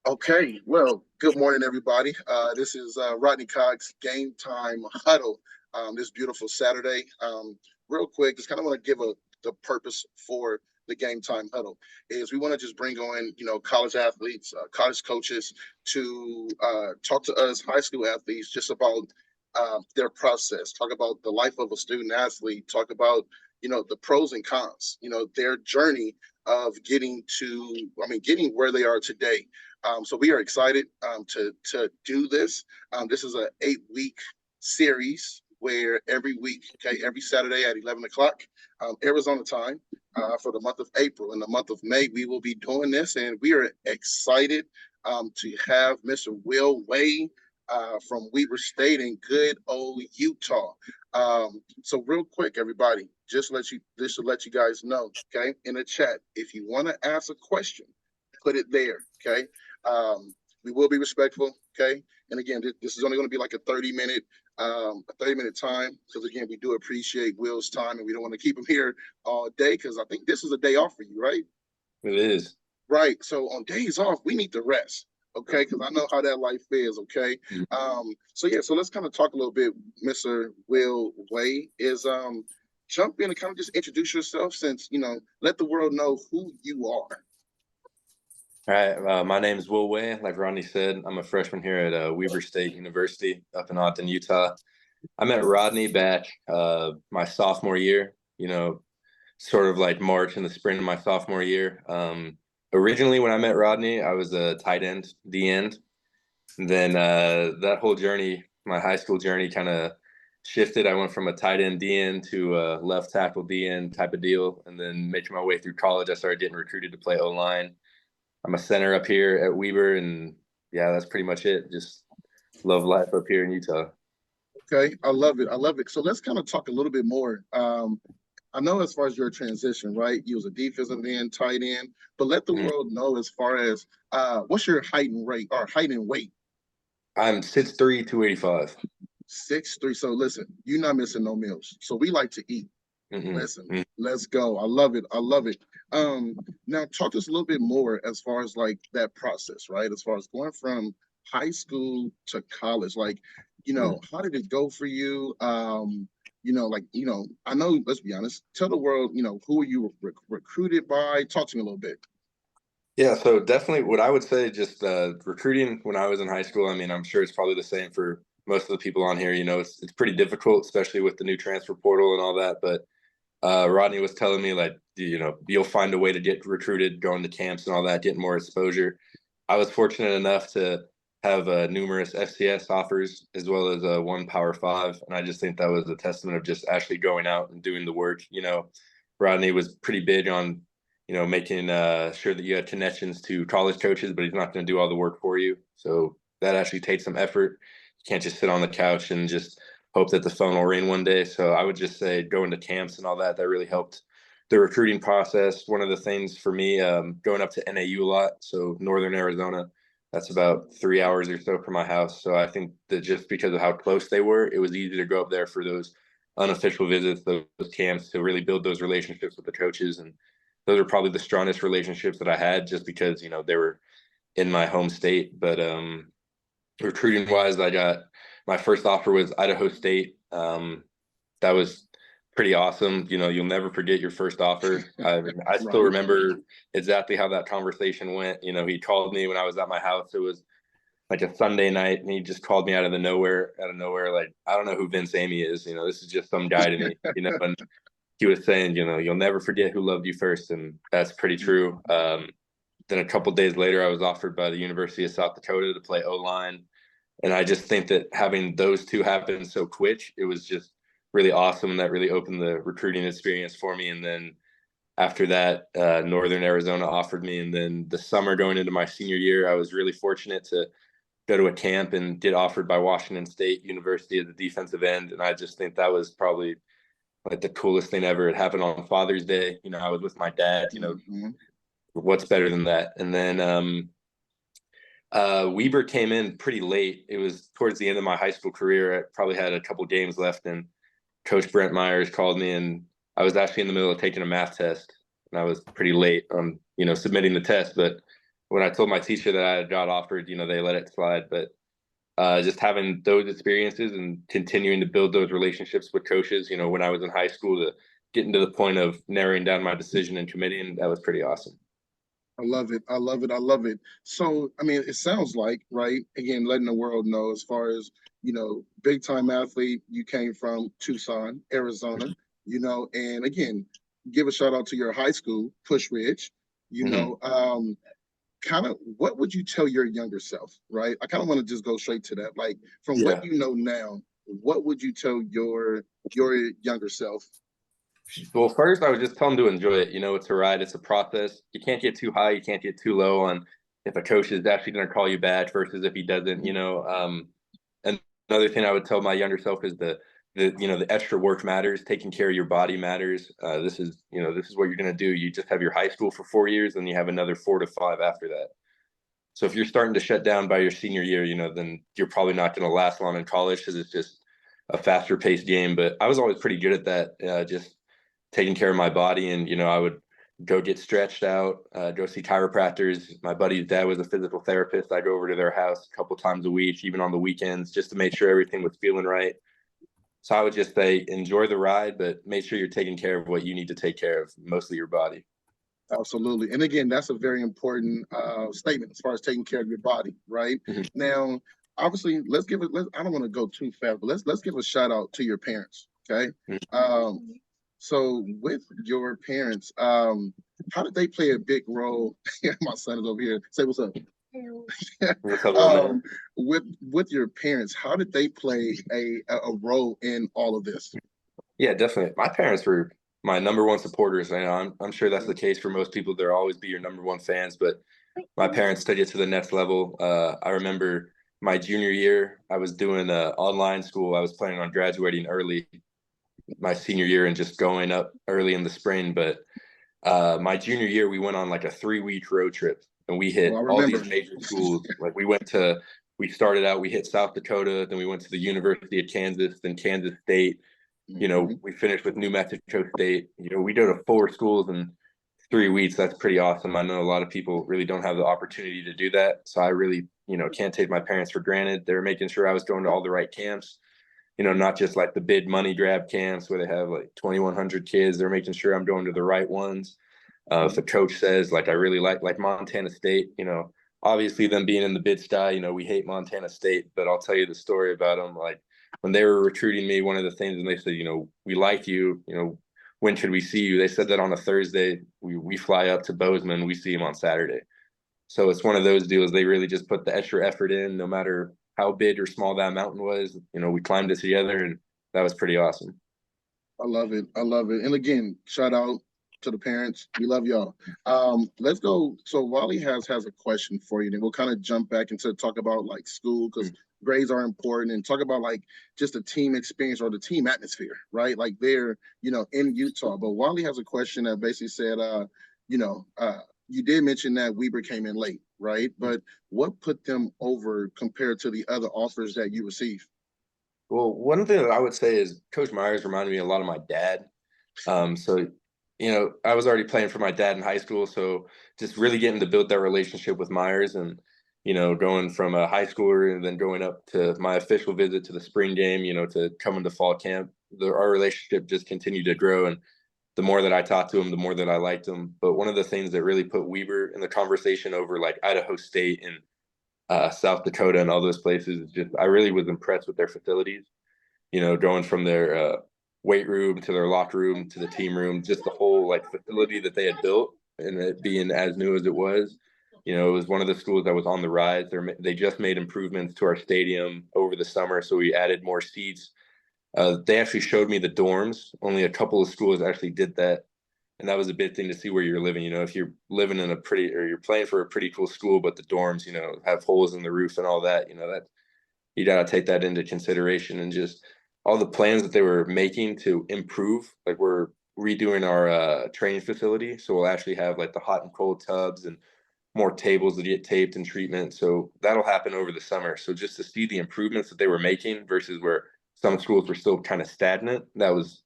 Okay, well, good morning, everybody. This is Rodney Cogg's Game Time Huddle this beautiful Saturday. Real quick, just kind of want to give the purpose for the Game Time Huddle is we want to just bring on, college athletes, college coaches to talk to us high school athletes just about their process, talk about the life of a student athlete, talk about, the pros and cons, their journey of getting where they are today. So we are excited to do this. This is an 8 week series where every week, okay, every Saturday at 11 o'clock, Arizona time, for the month of April. In the month of May, we will be doing this, and we are excited to have Mr. Will Way from Weber State in good old Utah. So real quick, everybody, just to let you guys know, okay, in the chat, if you want to ask a question, put it there, okay. We will be respectful, okay. And again, this is only going to be like a 30-minute time because again, we do appreciate Will's time and we don't want to keep him here all day because I think this is a day off for you, right? It is. Right. So on days off, we need to rest. Okay, because I know how that life is. Okay, so yeah, so let's kind of talk a little bit. Mr. Will Way is jump in and kind of just introduce yourself, since let the world know who you are. All right. My name is Will Way. Like Rodney said, I'm a freshman here at Weber State University up in Ogden, Utah. I met Rodney back my sophomore year, sort of like March in the spring of my sophomore year. Originally, when I met Rodney, I was a tight end, D end. Then that whole journey, my high school journey, kind of shifted. I went from a tight end D end to a left tackle D end type of deal. And then making my way through college, I started getting recruited to play O line. I'm a center up here at Weber, and yeah, that's pretty much it. Just love life up here in Utah. Okay, I love it. I love it. So let's kind of talk a little bit more. I know as far as your transition, right? You was a defensive end, tight end, but let the world know as far as what's your height and rate or height and weight. I'm 6'3", 285. 6'3". So listen, you're not missing no meals. So we like to eat. Listen, let's go. I love it. I love it. Now talk to us a little bit more as far as like that process, right? As far as going from high school to college, like, how did it go for you? I know, let's be honest, tell the world, who were you recruited by? Talk to me a little bit. Yeah, so definitely what I would say, just recruiting when I was in high school, I mean, I'm sure it's probably the same for most of the people on here. It's pretty difficult, especially with the new transfer portal and all that. But Rodney was telling me, like, you'll find a way to get recruited, going to camps and all that, getting more exposure. I was fortunate enough to have numerous FCS offers as well as one Power Five, and I just think that was a testament of just actually going out and doing the work. Rodney was pretty big on making sure that you had connections to college coaches, but he's not going to do all the work for you. So that actually takes some effort. You can't just sit on the couch and just hope that the phone will ring one day. So I would just say going to camps and all that, that really helped the recruiting process. One of the things for me, going up to NAU a lot, so Northern Arizona, that's about 3 hours or so from my house. So I think that just because of how close they were, it was easy to go up there for those unofficial visits, those camps, to really build those relationships with the coaches. And those are probably the strongest relationships that I had, just because, they were in my home state. But recruiting wise, I got my first offer was Idaho State. That was pretty awesome. You'll never forget your first offer. I still remember exactly how that conversation went. He called me when I was at my house. It was like a Sunday night, and he just called me out of nowhere. Like, I don't know who Vince Amy is. This is just some guy to me. And he was saying, you'll never forget who loved you first, and that's pretty true. Then a couple days later, I was offered by the University of South Dakota to play O-line. And I just think that having those two happen so quick, it was just really awesome. That really opened the recruiting experience for me. And then after that, Northern Arizona offered me. And then the summer going into my senior year, I was really fortunate to go to a camp and get offered by Washington State University as a defensive end. And I just think that was probably like the coolest thing ever. It happened on Father's Day. I was with my dad, what's better than that? And then Weber came in pretty late. It was towards the end of my high school career. I probably had a couple games left, and Coach Brent Myers called me, and I was actually in the middle of taking a math test, and I was pretty late on, submitting the test. But when I told my teacher that I got offered, they let it slide. But just having those experiences and continuing to build those relationships with coaches, when I was in high school, to getting to the point of narrowing down my decision and committing, that was pretty awesome. I love it. I love it. I love it. So, I mean, it sounds like, right? Again, letting the world know as far as, big time athlete, you came from Tucson, Arizona, and again, give a shout out to your high school, Push Ridge, you Mm-hmm. know, kind of what would you tell your younger self, right? I kind of want to just go straight to that. Like from what Yeah. you know now, what would you tell your younger self? Well, first, I would just tell them to enjoy it. It's a ride, it's a process. You can't get too high, you can't get too low on if a coach is actually going to call you back versus if he doesn't. And another thing I would tell my younger self is the extra work matters. Taking care of your body matters. This is what you're going to do. You just have your high school for 4 years, and you have another 4 to 5 after that. So if you're starting to shut down by your senior year, then you're probably not going to last long in college because it's just a faster paced game. But I was always pretty good at that, just taking care of my body. And, I would go get stretched out, go see chiropractors. My buddy's dad was a physical therapist. I'd go over to their house a couple times a week, even on the weekends, just to make sure everything was feeling right. So I would just say enjoy the ride, but make sure you're taking care of what you need to take care of, mostly your body. Absolutely. And again, that's a very important statement as far as taking care of your body, right? Mhm. Now, obviously, let's give it. I don't want to go too fast, but let's give a shout out to your parents. Okay. So with your parents, how did they play a big role? My son is over here. Say what's up. What's up, little man? um, with your parents, how did they play a role in all of this? Yeah, definitely. My parents were my number one supporters. I'm sure that's the case for most people. They'll always be your number one fans, but my parents took it to the next level. I remember my junior year, I was doing online school. I was planning on graduating early my senior year and just going up early in the spring. But my junior year, we went on like a 3 week road trip and we Oh, I hit all remember. these major schools. Like we started out, we hit South Dakota, then we went to the University of Kansas, then Kansas State. Mhm. We finished with New Mexico State. We go to 4 schools in 3 weeks. That's pretty awesome. I know a lot of people really don't have the opportunity to do that. So I really, can't take my parents for granted. They're making sure I was going to all the right camps, not just like the big money grab camps where they have like 2,100 kids. They're making sure I'm going to the right ones. If a coach says, like, I really like Montana State, obviously them being in the Big Sky, we hate Montana State, but I'll tell you the story about them. Like when they were recruiting me, one of the things, and they said, we like you, when should we see you? They said that on a Thursday. We fly up to Bozeman, we see them on Saturday. So it's one of those deals. They really just put the extra effort in, no matter how big or small that mountain was. We climbed it together, and that was pretty awesome. I love it. I love it. And again, shout out to the parents. We love y'all. Let's go. So Wally has a question for you. Then we'll kind of jump back into talk about like school because grades are important and talk about like just the team experience or the team atmosphere, right? Like they're, in Utah. But Wally has a question that basically said, you know, uh, you did mention that Weber came in late, right? But what put them over compared to the other offers that you received? Well, one thing that I would say is Coach Myers reminded me a lot of my dad. So, I was already playing for my dad in high school. So just really getting to build that relationship with Myers and, going from a high schooler and then going up to my official visit to the spring game, to coming to fall camp, our relationship just continued to grow. And the more that I talked to him, the more that I liked him. But one of the things that really put Weber in the conversation over like Idaho State and South Dakota and all those places is just I really was impressed with their facilities. Going from their weight room to their locker room to the team room, just the whole like facility that they had built, and it being as new as it was. It was one of the schools that was on the rise. They just made improvements to our stadium over the summer, so we added more seats. They actually showed me the dorms. Only a couple of schools actually did that, and that was a big thing to see where you're living. If you're living in a pretty or you're playing for a pretty cool school, but the dorms, have holes in the roof and all that, that you got to take that into consideration. And just all the plans that they were making to improve. Like we're redoing our training facility, so we'll actually have like the hot and cold tubs and more tables that get taped and treatment. So that'll happen over the summer. So just to see the improvements that they were making versus where some schools were still kind of stagnant, that was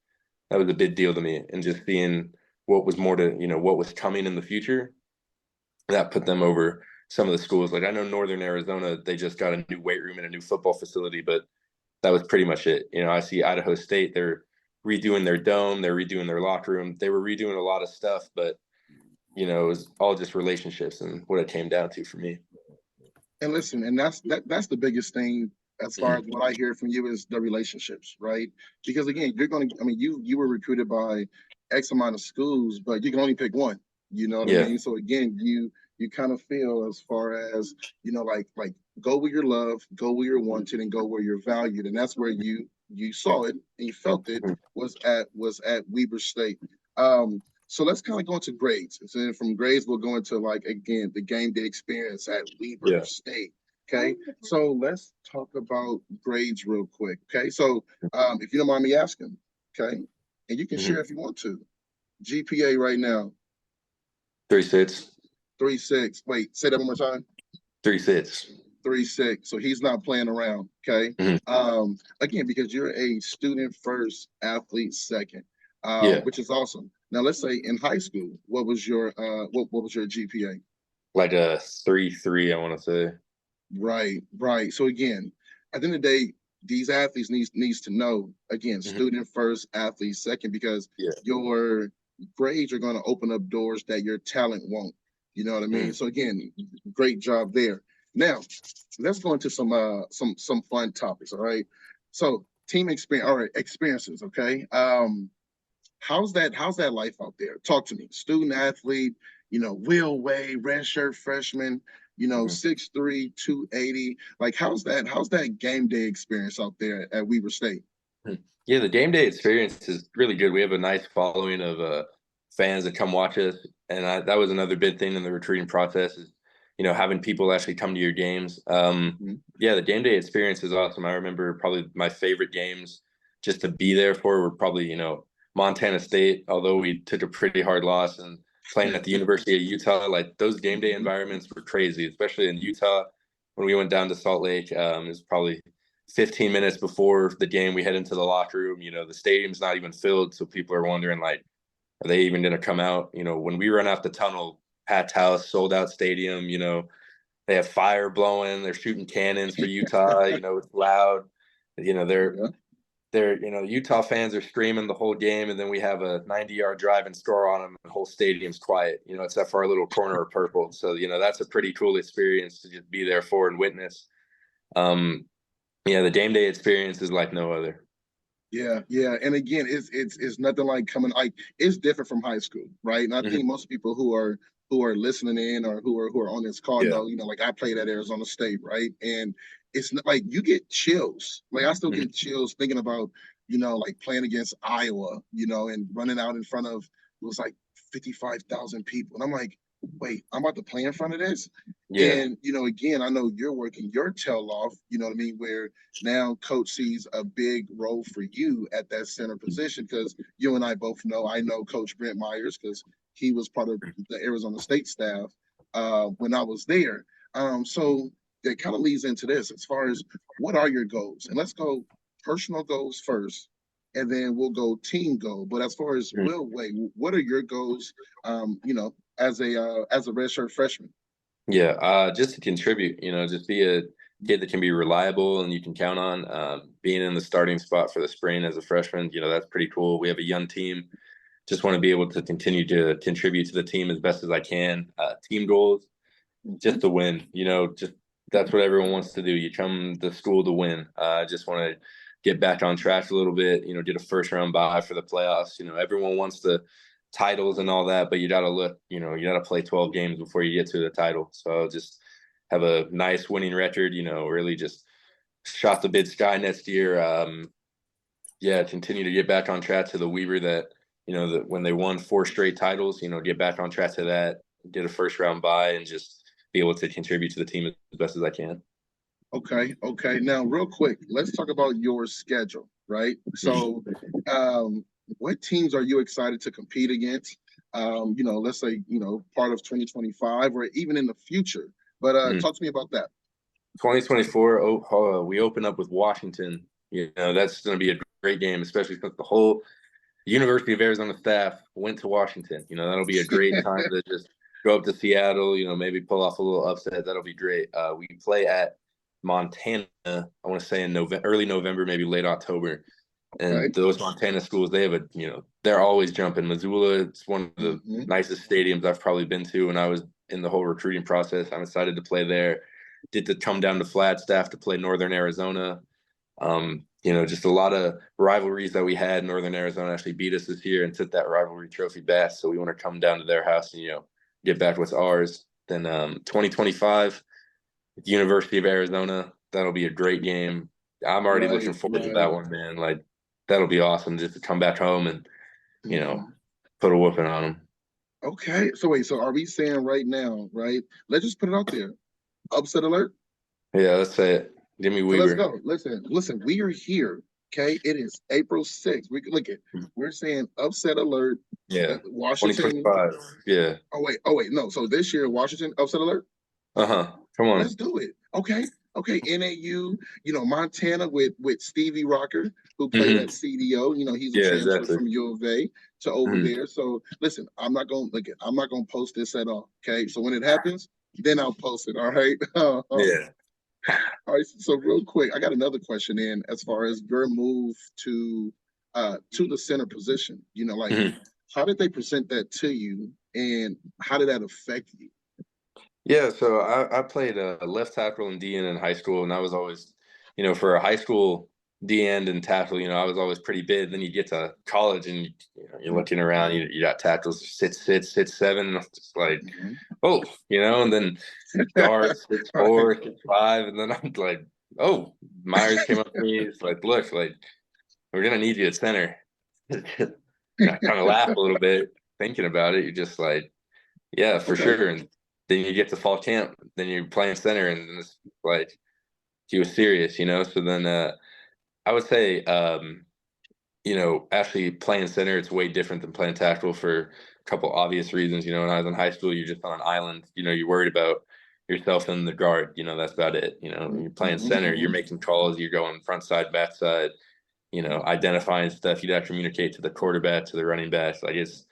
a big deal to me. And just seeing what was more to what was coming in the future, that put them over some of the schools. Like I know Northern Arizona, they just got a new weight room and a new football facility, but that was pretty much it. I see Idaho State, they're redoing their dome, they're redoing their locker room, they were redoing a lot of stuff, but it was all just relationships and what it came down to for me. And listen, and that's the biggest thing as far as Mm-hmm. what I hear from you is the relationships, right? Because again, I mean, you were recruited by X amount of schools, but you can only pick one. You know what I Yeah. mean? So again, you kind of feel as far as like go where you're loved, go where you're wanted, and go where you're valued, and that's where you saw it and you felt it was at Weber State. So let's kind of go into grades. So then from grades, we'll go into like again the game day experience at Weber Yeah. State. Okay, so let's talk about grades real quick. Okay, so if you don't mind me asking, okay, and you can share if you want to. GPA right now, 3.6. 3.6. Wait, say that one more time. 3.6. 3.6. So he's not playing around. Okay. Mm-hmm. Again, because you're a student first, athlete second, Yeah. which is awesome. Now let's say in high school, what was your what was your GPA? Like a 3.3, I want to say. Right, right. So again, at the end of the day, these athletes needs to know again, Mm-hmm. student first, athlete second, because Yeah. your grades are going to open up doors that your talent won't. You know what I mean? Mm-hmm. So again, great job there. Now, let's go into some fun topics. All right. So team experience. All right, experiences. Okay. How's that life out there? Talk to me. Student athlete. Will Way, redshirt freshman. Mm-hmm. 6'3", 280. Like how's that game day experience out there at Weber State? Yeah, the game day experience is really good. We have a nice following of fans that come watch us, and that was another big thing in the recruiting process is, having people actually come to your games. Yeah, the game day experience is awesome. I remember probably my favorite games just to be there for were probably, Montana State, although we took a pretty hard loss, and playing at the University of Utah. Like those game day environments were crazy, especially in Utah when we went down to Salt Lake. It was probably 15 minutes before the game, we head into the locker room. The stadium's not even filled, so people are wondering, like, are they even going to come out? When we run out the tunnel, Pat's house, sold out stadium. They have fire blowing. They're shooting cannons for Utah. It's loud. They're Utah fans are screaming the whole game, and then we have a 90-yard drive and score on them, and the whole stadium's quiet. Except for our little corner of purple. So that's a pretty cool experience to just be there for and witness. Yeah, the game day experience is like no other. Yeah, yeah, and again, it's nothing like coming like it's different from high school, right? And I Mm-hmm. think most people who are listening in or who are on this call Yeah. know, like I played at Arizona State, right? And it's not like you get chills. Like I still Mm-hmm. get chills thinking about, like playing against Iowa, and running out in front of it was like 55,000 people, and I'm like, wait, I'm about to play in front of this. Yeah. And again, I know you're working your tail off. You know what I mean? Where now coach sees a big role for you at that center position because you and I both know. I know Coach Brent Myers because he was part of the Arizona State staff when I was there. So that kind of leads into this as far as what are your goals, and let's go personal goals first, and then we'll go team goal. But as far as Mm-hmm. Will Way, what are your goals? As a redshirt freshman. Yeah, just to contribute, just be a kid that can be reliable and you can count on. Being in the starting spot for the spring as a freshman, that's pretty cool. We have a young team. Just want to be able to continue to contribute to the team as best as I can. Team goals, just to win. Just that's what everyone wants to do. You come to school to win. I just want to get back on track a little bit. Get a first round bye for the playoffs. Everyone wants the titles and all that, but you got to look. You got to play 12 games before you get to the title. So just have a nice winning record. Really just shot the bid sky next year. Yeah, continue to get back on track to the Weaver that that when they won 4 straight titles. Get back on track to that. Get a first round bye and just be able to contribute to the team as best as I can. Okay, okay. Now, real quick, let's talk about your schedule, right? So, what teams are you excited to compete against? Let's say, part of 2025 or even in the future. But talk to me about that. 2024, we open up with Washington. That's going to be a great game, especially since the whole University of Arizona staff went to Washington. That'll be a great time to just go up to Seattle, maybe pull off a little upset. That'll be great. We play at Montana, I want to say in November, early November, maybe late October. And Okay. those Montana schools, they have they're always jumping. Missoula, it's one of the Hmm. nicest stadiums I've probably been to when I was in the whole recruiting process. I'm excited to play there. Did to come down to Flagstaff to play Northern Arizona. Just a lot of rivalries that we had. Northern Arizona actually beat us this year and took that rivalry trophy back. So we want to come down to their house and, get back what's ours. Then 2025, University of Arizona, that'll be a great game. I'm already Right, looking forward to right. that one, man. Like, that'll be awesome just to come back home and, you know, Hmm. put a whooping on them. Okay. So wait, so are we saying right now, right? Let's just put it out there. Upset alert. Yeah, let's say it. Give me So let's Weber. go. Listen, we are here. Okay. It is April 6th. We look at we're saying upset alert. Yeah. Washington. 2025. Yeah. Oh wait, no. So this year, Washington, upset alert. Uh-huh. Come Let's on. do it. Okay. Okay. NAU, Montana with Stevie Rocker, who played Hmm. at CDO. He's a Yeah, transfer exactly. from U of A to over Hmm. there. So listen, I'm not gonna post this at all. Okay. So when it happens, then I'll post it. All right. Yeah. All right. So real quick, I got another question in as far as your move to the center position. Like Mhm. how did they present that to you and how did that affect you? Yeah, so I played left tackle and D end in high school, and I was always, for a high school D end and tackle, I was always pretty big. Then you get to college and you're looking around, you got tackles 6'6", 6'7", and I'm just like, Mhm. oh, and then guard six All right. four, 6'5", and then I'm like, oh, Myers came up to me, it's like, look, like we're gonna need you at center. And I kind of laugh a little bit thinking about it. You're just like, yeah, for Okay. sure. And then you get to fall camp, then you're playing center, and it's like he was serious, So then I would say, actually playing center, it's way different than playing tackle for a couple obvious reasons. When I was in high school, you're just on an island. You're worried about yourself and the guard. That's about it. When you're playing Hmm. center, you're Hmm. making calls, you're going front side, back side, identifying stuff. You got to communicate to the quarterback, to the running back. Like it's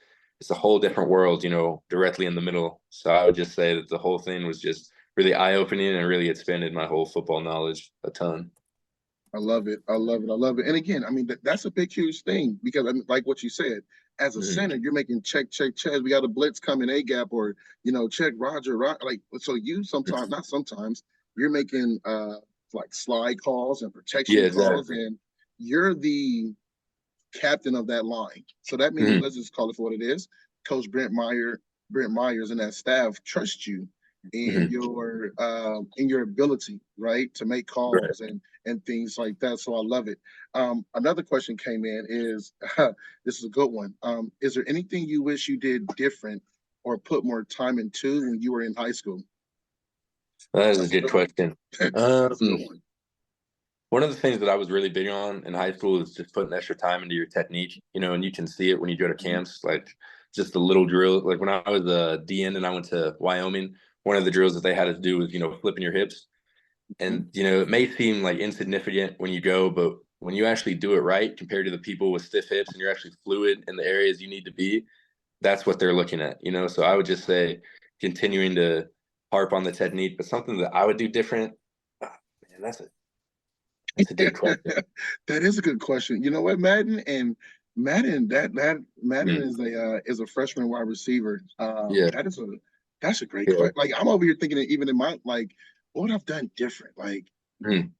a whole different world, directly in the middle. So I would just say that the whole thing was just really eye opening and really expanded my whole football knowledge a ton. I love it. I love it. I love it. And again, I mean, that's a big, huge thing because, I mean, like what you said, as a Mhm. center, you're making check, check, check. We got a blitz coming, A gap, or check Roger, like so. You sometimes, not sometimes, you're making like slide calls and Yeah, protection calls, exactly. and you're the captain of that line. So that means Mhm. let's just call it for what it is. Coach Brent Myers, and that staff trust you Mhm. in your ability, right, to make Right. calls and things like that. So I love it. Another question came in is this is a good one. Is there anything you wish you did different or put more time into when you were in high school? That is a That's a good good one. question. That's a good Um, one. One of the things that I was really big on in high school is just putting extra time into your technique, and you can see it when you go to Mhm. camps, like just the little drill. Like when I was a DN and I went to Wyoming, one of the drills that they had us do was, flipping your hips. Mhm. And, it may seem like insignificant when you go, but when you actually do it right compared to the people with stiff hips and you're actually fluid in the areas you need to be, that's what they're looking at. So I would just say continuing to harp on the technique, but something that I would do different. ah, Man, that's a good question. That is a good question. You know what, Madden that Madden Mm, is a freshman wide receiver. yeah. That's a great Yeah. question. Like I'm over here thinking that even in my like what would I've done different. Like Mm,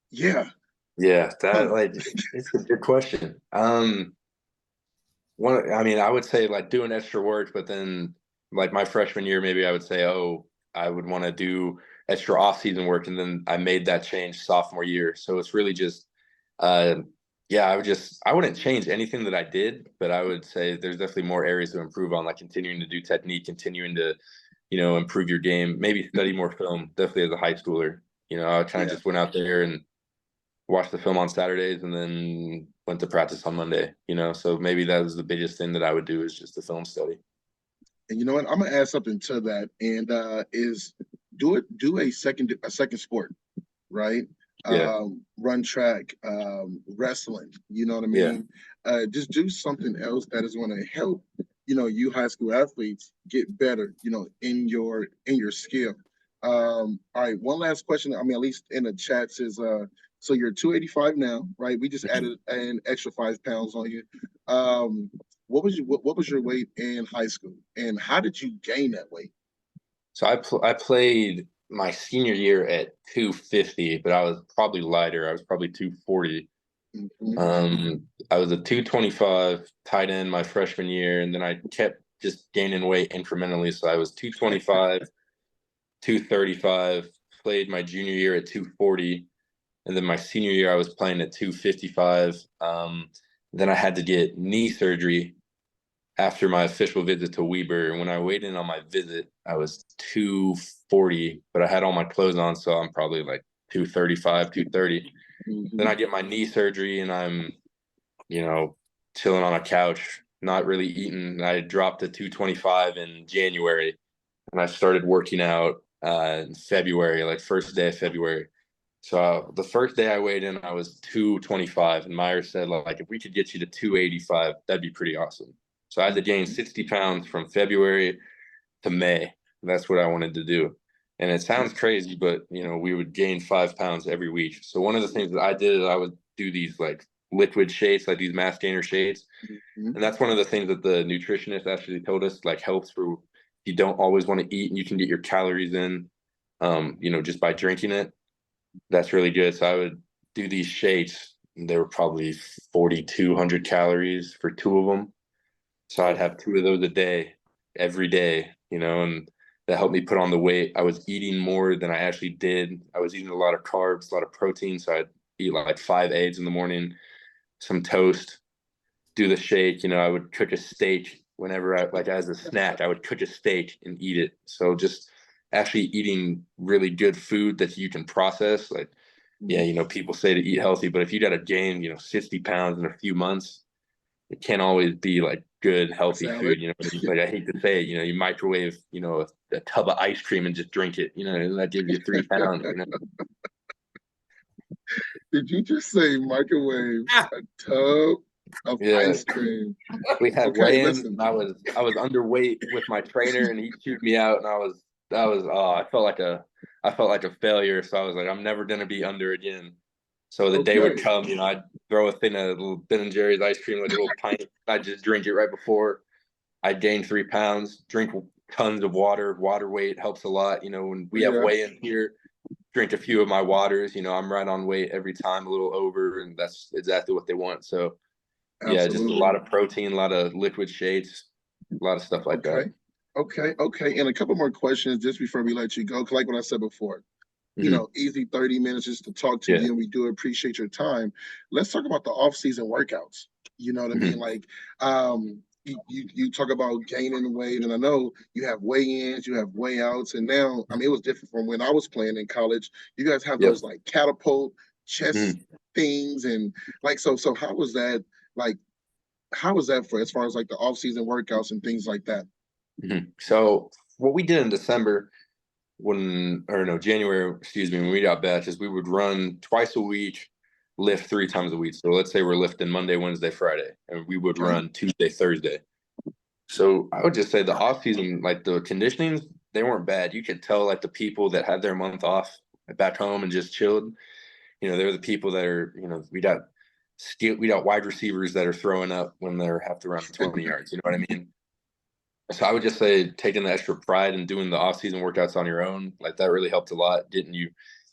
yeah, yeah. That huh. like it's a good question. I mean, I would say like doing extra work, but then like my freshman year, maybe I would say, oh, I would want to do extra off-season work, and then I made that change sophomore year. So it's really just, uh, yeah, I wouldn't change anything that I did, but I would say there's definitely more areas to improve on, like continuing to do technique, continuing to, improve your game, maybe study more film. Definitely as a high schooler, I kind of Yeah. just went out there and watched the film on Saturdays and then went to practice on Monday. So maybe that was the biggest thing that I would do is just the film study. And you know what? I'm gonna add something to that, and is do a second sport, right? Yeah. Run track, wrestling. You know what I Yeah. mean? Just do something else that is going to help. you high school athletes get better, in your skill. All right, one last question. I mean, at least in the chats is so you're 285 now, right? We just added an extra 5 pounds on you. What was your weight in high school, and how did you gain that weight? So I played my senior year at 250, but I was probably lighter. I was probably 240. Mhm. I was a 225 tight end my freshman year, and then I kept just gaining weight incrementally. So I was 225, 235, played my junior year at 240, and then my senior year I was playing at 255. Then I had to get knee surgery after my official visit to Weber. And when I weighed in on my visit, I was 240, but I had all my clothes on, so I'm probably like 235, 230. Then Mhm. I get my knee surgery and I'm, you know, chilling on a couch, not really eating. I dropped to 225 in January and I started working out in February, like first day of February. So the first day I weighed in, I was 225, and Myers said like if we could get you to 285, that'd be pretty awesome. So I had to gain Mhm. 60 pounds from February to May. That's what I wanted to do. And it sounds crazy, but we would gain 5 pounds every week. So one of the things that I did is I would do these like liquid shakes, like these mass gainer shakes. Mhm. And that's one of the things that the nutritionist actually told us like helps for you don't always want to eat and you can get your calories in just by drinking it. That's really good. So I would do these shakes. And they were probably 4,200 calories for two of them. So I'd Oh, have two of those a day, every day, and that helped me put on the weight. I was eating more than I actually did. I was eating a lot of carbs, a lot of protein. So I'd eat like 5 eggs in the morning, some toast, do the shake. I would cook a steak whenever like as a snack, I would cook a steak and eat it. So just actually eating really good food that you can process. Like, yeah, mhm. people say to eat healthy, but if you got to gain, 60 pounds in a few months, it can't always be like good, A healthy salad. food. Like I hate to say it, you microwave, a tub of ice cream and just drink it, that gives you 3 pounds. Did you just say microwave Ah! a tub of Yeah. ice cream? We had Okay, weigh-ins listen. and I was underweight with my trainer and he chewed me out and I felt like a failure. So I was like, I'm never gonna be under again. So the day would Okay, come, I'd throw a thing of little Ben and Jerry's ice cream, like a little pint. I'd just drink it right before. I gained 3 pounds, drink tons of water. Water weight helps a lot. When we have yeah, weigh-in here, drink a few of my waters. I'm right on weight every time, a little over, and that's exactly what they want. So yeah, just a absolutely. lot of protein, a lot of liquid shakes, a lot of stuff like that. Okay, okay. And a couple more questions just before we let you go. 'Cause like what I said before, Hmm. easy 30 minutes just to talk to Yeah. you, and we do appreciate your time. Let's talk about the off-season workouts. You know what I mean? Hmm. Like, you talk about gaining weight, and I know you have weigh-ins, you have weigh-outs, and now, I mean, it was different from when I was playing in college. You guys have Yep. those like catapult chest Hmm. things, and like, so how was that? Like, how was that for as far as like the off-season workouts and things like that? Hmm. So what we did in December or no, January, excuse me, when we got batches, we would run twice a week, lift 3 times a week. So let's say we're lifting Monday, Wednesday, Friday, and we would Okay. run Tuesday, Thursday. So I would just say the off season, like the conditionings, they weren't bad. You could tell like the people that had their month off back home and just chilled. They're the people that are, we got wide receivers that are throwing up when they have to run 20 yards. You know what I mean? So I would just say taking the extra pride and doing the off season workouts on your own, like that really helped a lot, getting you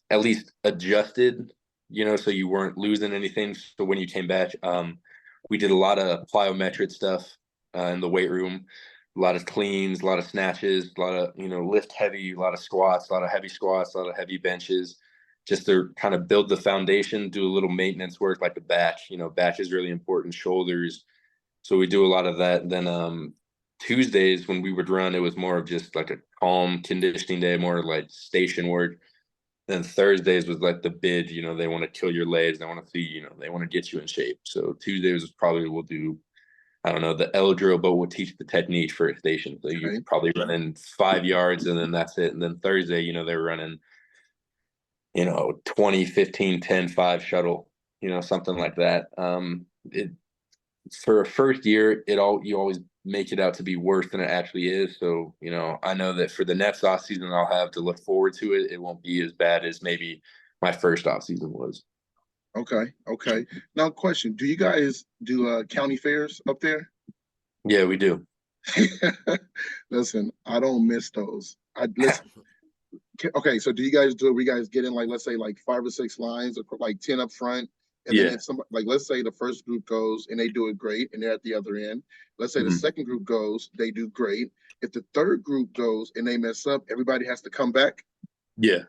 at least adjusted, so you weren't losing anything. So when you came back, we did a lot of plyometric stuff in the weight room, a lot of cleans, a lot of snatches, a lot of, lift heavy, a lot of squats, a lot of heavy squats, a lot of heavy benches, just to kind of build the foundation, do a little maintenance work like the back. Back is really important, shoulders. So we do a lot of that. Then Tuesdays when we would run, it was more of just like a calm conditioning day, more like station work. Then Thursdays was like the bid, they want to kill your legs, they want to see, they want to get you in shape. So Tuesdays is probably we'll do, I don't know, the L drill, but we'll teach the technique for a station. So you Okay. probably run in 5 yards and then that's it. And then Thursday, they're running, 20, 15, 10, 5 shuttle, something like that. It for a first year, you always make it out to be worse than it actually is. So, I know that for the next off season I'll have to look forward to it. It won't be as bad as maybe my first off season was. Okay, okay. Now, question: do you guys do county fairs up there? Yeah, we do. Listen, I don't miss those. I listen. Okay, so do you guys do it? We guys get in like let's say like 5 or 6 lines, or put like 10 up front, and then Yeah. if some like let's say the first group goes and they do it great, and they're at the other end. Let's say the Mhm. second group goes, they do great. If the third group goes and they mess up, everybody has to come back. Yeah.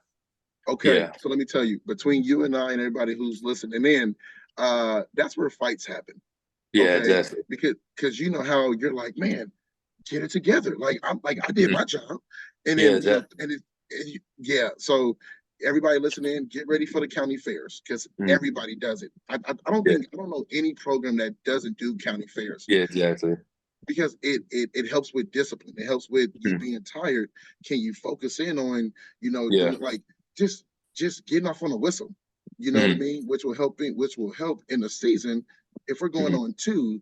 Okay, Yeah. so let me tell you, between you and I and everybody who's listening in, that's where fights happen. Yeah, Okay, exactly. because you know how you're like, man, get it together. Like I did Mhm. my job, and Yeah, then exactly. yeah. So everybody listening, get ready for the county fairs because Mhm. everybody does it. Yeah. I don't know any program that doesn't do county fairs Yeah, exactly. because it helps with discipline. It helps with you Mhm. being tired. Can you focus in on Yeah. doing like just just getting off on a whistle? You know what I Mhm. mean? Which will help in the season. If we're going Mhm. on two,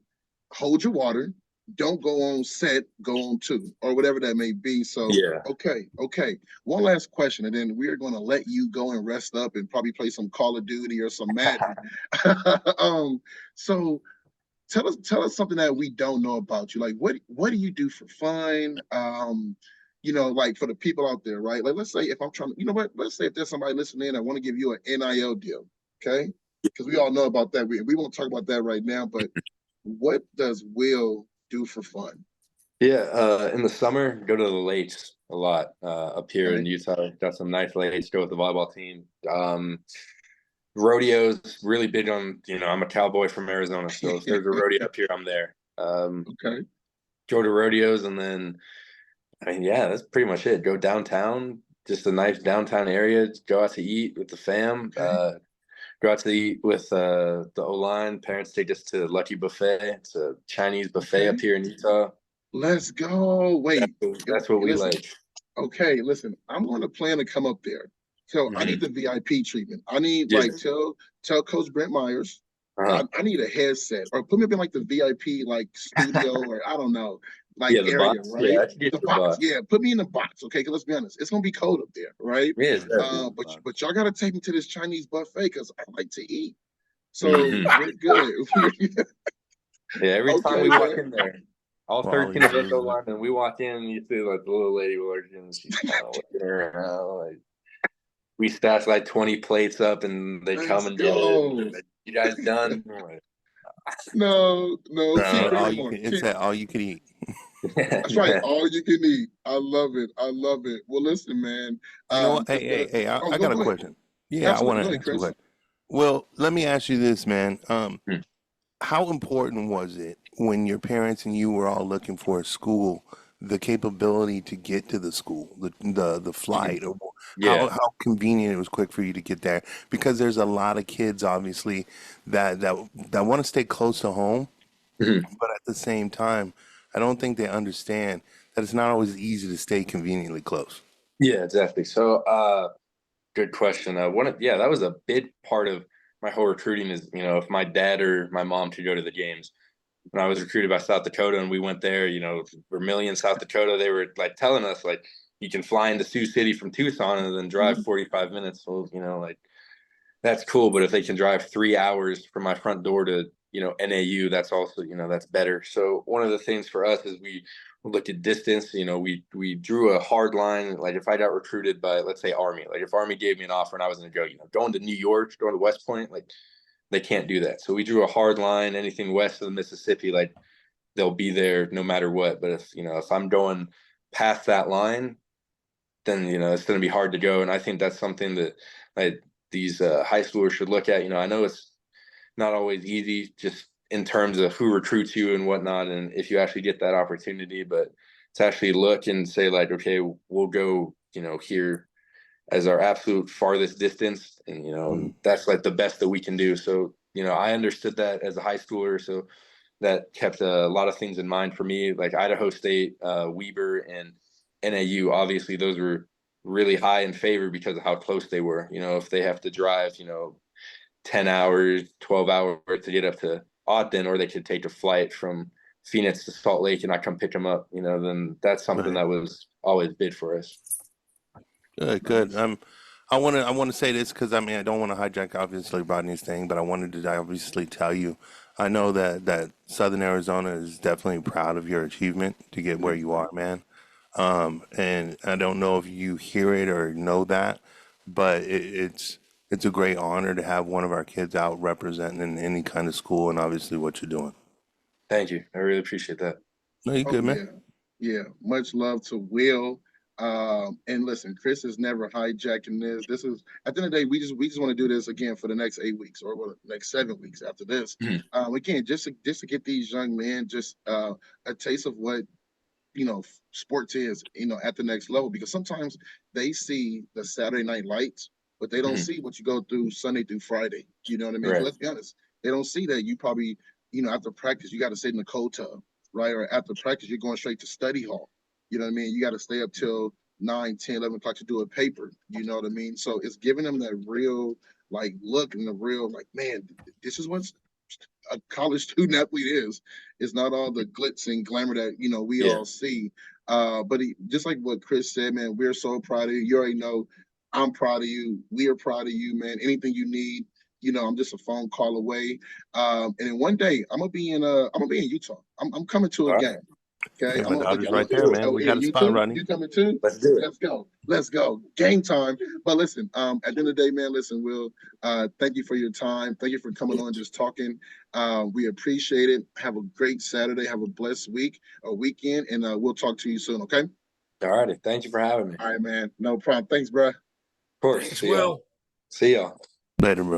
hold your water. Don't go on set. Go on two or whatever that may be. So Yeah. okay, okay. One last question, and then we are going to let you go and rest up and probably play some Call of Duty or some Madden. So tell us something that we don't know about you. Like what do you do for fun? Like for the people out there, right? Like let's say if I'm trying to, you know what? Let's say if there's somebody listening, I want to give you an NIL deal, okay? Because we all know about that. We won't talk about that right now, but what does Will do for fun? Yeah, in the summer, go to the lakes a lot up here in Okay. Utah. Got some nice lakes. Go with the volleyball team. Rodeos, really big on. I'm a cowboy from Arizona, so if there's a rodeo up here, I'm there. Okay. Go to rodeos, and then I mean, yeah, that's pretty much it. Go downtown, just a nice downtown area. Go out to eat with the fam. Okay. Go out to eat with the O line. Parents take us to Lucky Buffet. It's a Chinese buffet up Okay. here in Utah. Let's go. Wait. That's what we Listen. like. Okay, listen, I'm going to plan to come up there. So I need Hmm. the VIP treatment. I need Yeah. like tell Coach Brent Myers. Uh-huh. I need a headset or put me up in like the VIP like studio or I don't know like Yeah, the area, box. Yeah, right? I can get The you the box, box. yeah. Put me in the box, okay? Because let's be honest, it's gonna be cold up there, right? Yeah, exactly. But y'all gotta take me to this Chinese buffet because I like to eat. So Hmm. we're good. Yeah, every time Okay, we walk man. in there, all Quality 13 of us go food. linemen, we walk in, you see like the little lady working, and she's kind of looking around. Like we stash like 20 plates up, and they come Let's and get it. And go. they're like, you guys done? I'm like, No, no, It's keep that no. bringing all them you on. can. It's that all you can eat. That's right. All you can eat. I love it. I love it. Well, listen, man. You know what? Hey, It's been hey, hey! I go got a go ahead. question. Yeah, I want Absolutely. Go to ahead, ask you a Chris. question. Well, let me ask you this, man. Hmm. How important was it when your parents and you were all looking for a school, the capability to get to the school, the flight, or Yeah. how convenient it was quick for you to get there? Because there's a lot of kids, obviously, that want to stay close to home, Mhm. but at the same time, I don't think they understand that it's not always easy to stay conveniently close. Yeah, exactly. So, good question. Yeah, that was a big part of my whole recruiting is, if my dad or my mom could go to the games. When I was recruited by South Dakota and we went there, Vermillion, South Dakota, they were like telling us like you can fly into Sioux City from Tucson and then drive 45 minutes. Well, like that's cool, but if they can drive 3 hours from my front door to, NAU, that's also, that's better. So one of the things for us is we looked at distance. We drew a hard line. Like if I got recruited by, let's say, Army, like if Army gave me an offer and I was going to go, going to New York, going to West Point, like they can't do that. So we drew a hard line. Anything west of the Mississippi, like they'll be there no matter what. But if I'm going past that line, then it's going to be hard to go. And I think that's something that like these high schoolers should look at. I know it's not always easy, just in terms of who recruits you and whatnot, and if you actually get that opportunity, but to actually look and say like, okay, we'll go, here as our absolute farthest distance, and Mm. that's like the best that we can do. So I understood that as a high schooler, so that kept a lot of things in mind for me, like Idaho State, Weber, and NAU. Obviously, those were really high in favor because of how close they were. If they have to drive, 10 hours, 12 hours to get up to Ogden, or they could take a flight from Phoenix to Salt Lake and I come pick them up, you know, then that's something Right. that was always big for us. Good. Nice. I want to say this because I mean I don't want to hijack obviously Rodney's thing, but I wanted to obviously tell you, I know that Southern Arizona is definitely proud of your achievement to get where you are, man. And I don't know if you hear it or know that, but it's a great honor to have one of our kids out representing in any kind of school, and obviously what you're doing. Thank you. I really appreciate that. No, you Oh good, man. yeah, yeah. Much love to Will. And listen, Chris is never hijacking this. This is at the end of the day, we just want to do this again for the next 8 weeks or well, next 7 weeks after this. Mhm. Again, just to get these young men just a taste of what sports is, at the next level. Because sometimes they see the Saturday night lights, but they don't Mhm. see what you go through Sunday through Friday. You know what I mean? 'Cause Right. let's be honest, they don't see that you probably, after practice, you got to sit in the cold tub, right? Or after practice, you're going straight to study hall. You know what I mean? You got to stay up till 9, 10, 11 o'clock to do a paper. You know what I mean? So it's giving them that real like look and the real like, man, this is what's a college student athlete is. It's not all the glitz and glamour that we Yeah. all see. But just like what Chris said, man, we're so proud of you. You already know I'm proud of you. We are proud of you, man. Anything you need, I'm just a phone call away. And then one day I'm gonna be in Utah. I'm coming to All a right. game. Okay, Hey, my daughter's I'm right gonna there, do it. man. Oh We yeah, got a you spot, too. Rodney. You coming too? Let's do it. Let's go. Let's go. Game time. But listen, at the end of the day, man, listen, Will, thank you for your time. Thank you for coming on, just talking. We appreciate it. Have a great Saturday. Have a blessed week or weekend, and we'll talk to you soon. Okay. All righty. Thank you for having me. All right, man. No problem. Thanks, bro. Of course. Thanks, See y'all. Will. See y'all. Later, bro.